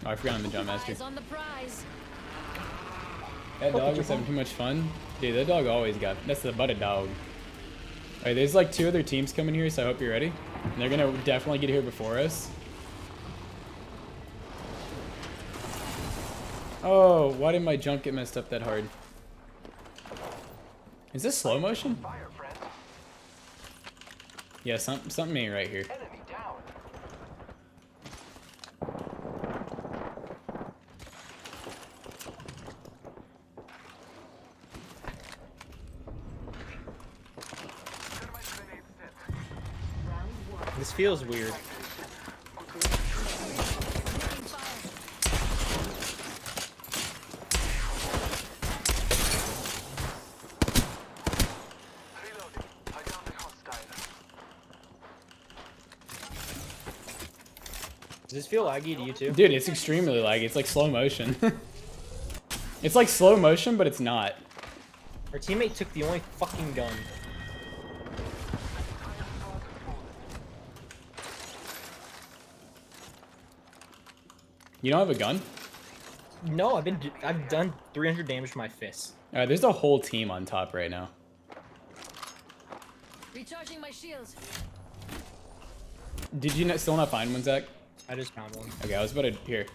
Oh, I forgot I'm the jump master. Eyes on the prize. That dog was having too much fun. Dude, that dog always got... That's the butt of dog. Alright, there's like 2 other teams coming here, so I hope you're ready. And they're gonna definitely get here before us. Oh, why did my jump get messed up that hard? Is this slow motion? Yeah, something ain't right here. This feels weird. Does this feel laggy to you too? Dude, it's extremely laggy. It's like slow motion. It's like slow motion, but it's not. Our teammate took the only fucking gun. You don't have a gun? No, I've done 300 damage with my fists. Alright, there's a whole team on top right now. Recharging my shields. Did you still not find one, Zach? I just found one. Okay, I was about to... Here.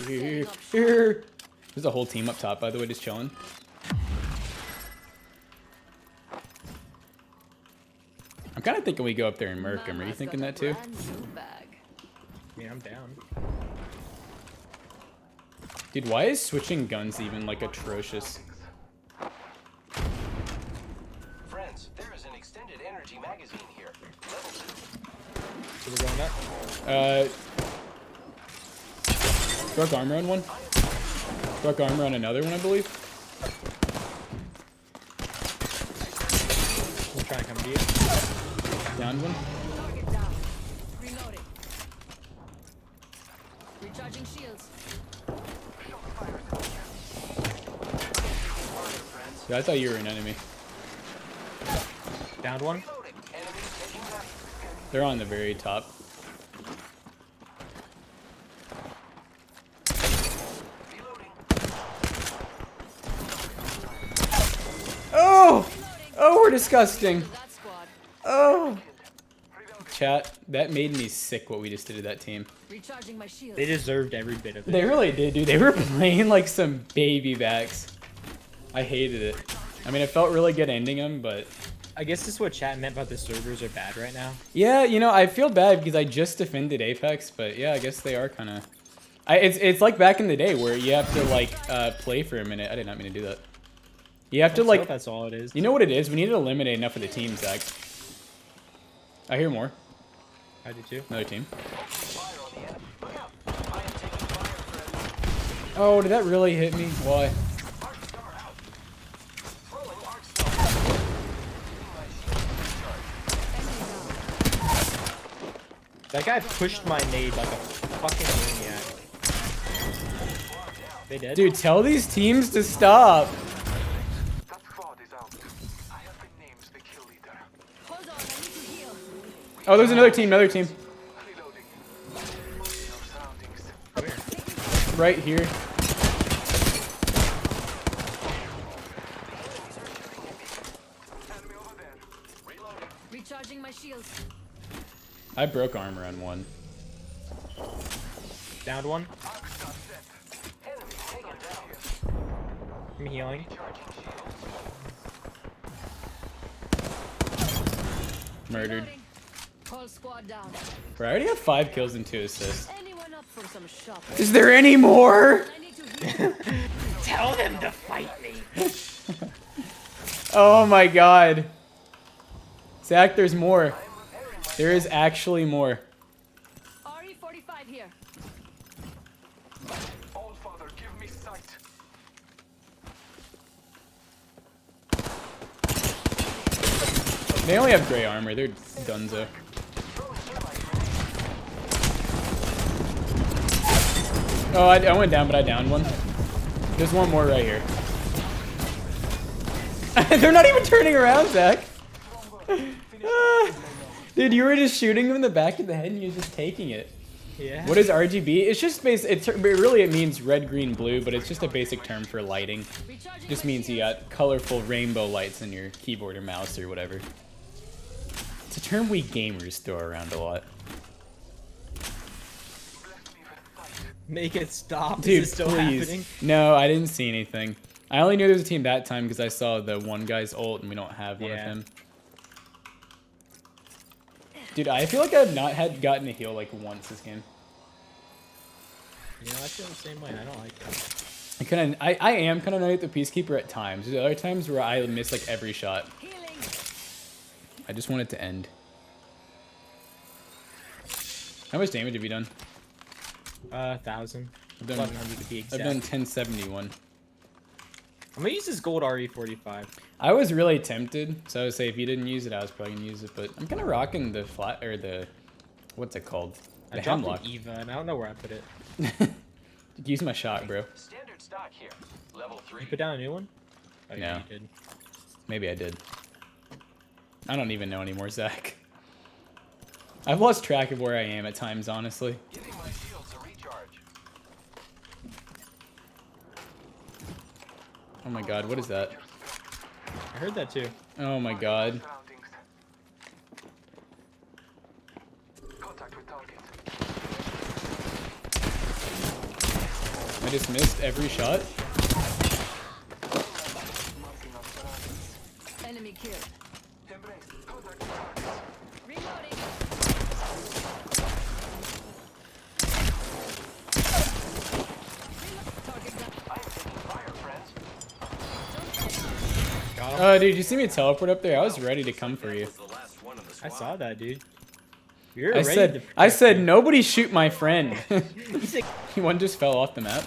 Here. There's a whole team up top, by the way, just chilling. I'm kind of thinking we go up there and murk him. Are you thinking that too? I mean, I'm down. Dude, why is switching guns even, like, atrocious? Friends, there is an extended energy magazine here. Level 2. So we're going up? Broke armor on one. Broke armor on another one, I believe. I'm trying to come to you. Downed one. Target down. Reloading. Recharging shields. Yeah, I thought you were an enemy. Downed one. They're on the very top. Oh! Oh, we're disgusting. That squad. Oh! Chat, that made me sick what we just did to that team. Recharging my shields. They deserved every bit of it. They really did, dude. They were playing like some baby backs. I hated it. I mean, it felt really good ending them, but... I guess this is what chat meant about the servers are bad right now. Yeah, you know, I feel bad because I just defended Apex, but yeah, I guess they are kind of... It's like back in the day where you have to, like, play for a minute. I did not mean to do that. You have to, like... That's all it is. You know what it is? We need to eliminate enough of the teams, Zach. I hear more. I do too. Another team. Oh, did that really hit me? Why? That guy pushed my nade like a fucking maniac. They dead? Dude, tell these teams to stop. That squad is out. I have been named the kill leader. Hold on, I need to heal. Oh, there's another team, another team. Reloading. Our surroundings. Right here. Enemy over there. Reloading. Recharging my shields. I broke armor on one. Downed one. Enemy taken down. I'm healing. Murdered. Reloading. Whole squad down. Bro, I already have 5 kills and 2 assists. Anyone up for some shopping? Is there any more? I need to heal. Tell them to fight me. Oh my god. Zach, there's more. There is actually more. RE45 here. Old father, give me sight. They only have gray armor. They're dunzo. Oh, I went down, but I downed one. There's one more right here. They're not even turning around, Zach. Dude, you were just shooting him in the back of the head and he was just taking it. Yeah. What is RGB? It's just it means red, green, blue, but it's just a basic term for lighting. Recharging Just my means you shields. got colorful rainbow lights in your keyboard or mouse or whatever. It's a term we gamers throw around a lot. Make it stop. Dude, Is it still please. happening? No, I didn't see anything. I only knew there was a team that time because I saw the one guy's ult and we don't have one of Yeah. him. Dude, I feel like I've not gotten a heal like once this game. You know, I feel the same way. I don't like that. I am kind of annoyed at the Peacekeeper at times. There's other times where I miss like every shot. Healing. I just want it to end. How much damage have you done? 1,000. I've done, 1,100 to be I've exact. done 1071. I'm gonna use this gold RE45. I was really tempted, so I would say if you didn't use it, I was probably gonna use it. But I'm kind of rocking the flat or the, what's it called? I The dropped hemlock. an Eva, and I don't know where I put it. Use my shot, bro. Standard stock here. Level 3. You put down a new one? Oh, yeah, No. you did. Maybe I did. I don't even know anymore, Zach. I've lost track of where I am at times, honestly. Giving my shields a recharge. Oh my god, what is that? I heard that too. Oh my god. Surroundings. Contact with target. I just missed every shot. Marking our surroundings. Enemy killed. Embrace. Contact with targets. Reloading. Target down. I am taking fire, friends. Got him. Oh, dude, you see me teleport up there? I was ready to come for you. The last one of the I squad. saw that, dude. You're I ready said, to I protect said, me. nobody shoot my friend. You said- One just fell off the map.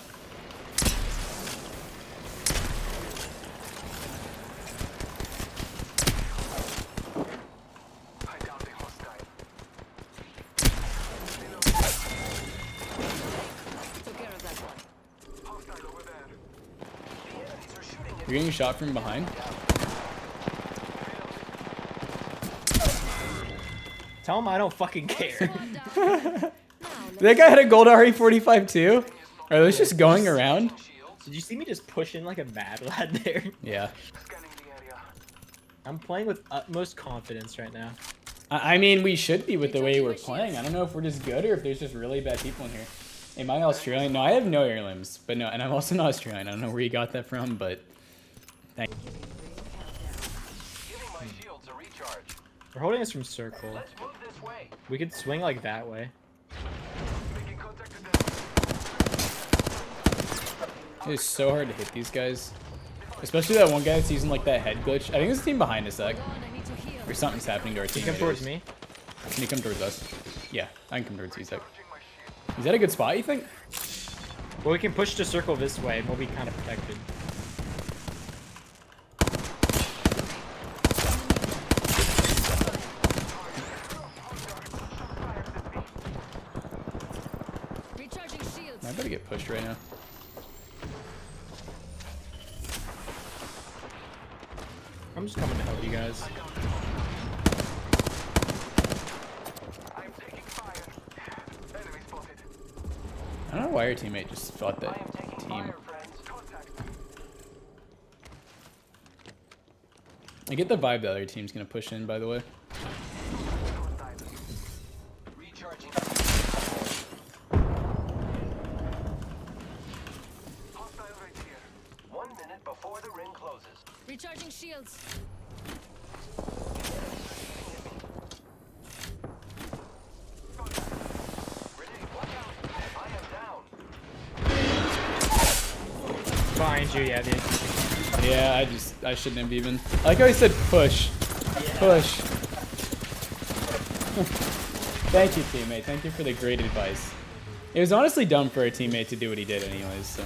I downed a hostile. Took care of that one. Hostile over there. The enemies are shooting at You're getting shot from behind. Tell him I don't fucking care. Squad down. Now, That guy had a gold RE45 too? Are those just going around? shields. Did you see me just pushing like a mad lad there? Yeah. Scanning the area. I'm playing with utmost confidence right now. I mean, we should be with the way we're playing. I don't know if we're just good or if there's just really bad people in here. Am I Australian? No, I have no air limbs. But no, and I'm also not Australian. I don't know where you got that from, but thank you. Giving my shields a recharge. We're holding us from circle. Let's move this way. We could swing like that way. Making contact with them. It is so hard to hit these guys. Especially that one guy that's using like that head glitch. I think there's a team behind us, Zach. hold on, I need to heal. Or something's happening to our team. Come towards me. Can you come towards us? Yeah, I can come towards you, Zach. Charging my shield. Is that a good spot, you think? Well, we can push to circle this way and we'll be kind of protected. Recharging shields. I better get pushed right now. I'm just coming to help you guys. I'm taking fire. Enemy spotted. I don't know why your teammate just fought I that am taking team. fire, friends. Contact. I get the vibe the other team's gonna push in, by the way. Hostile. Recharging. Hostile right here. 1 minute before the ring closes. Recharging shields. Grenade, watch out. I am down. Behind you, yeah, dude. Yeah, I shouldn't have even. I like how I said push. Push. Thank you, teammate. Thank you for the great advice. It was honestly dumb for a teammate to do what he did anyways, so.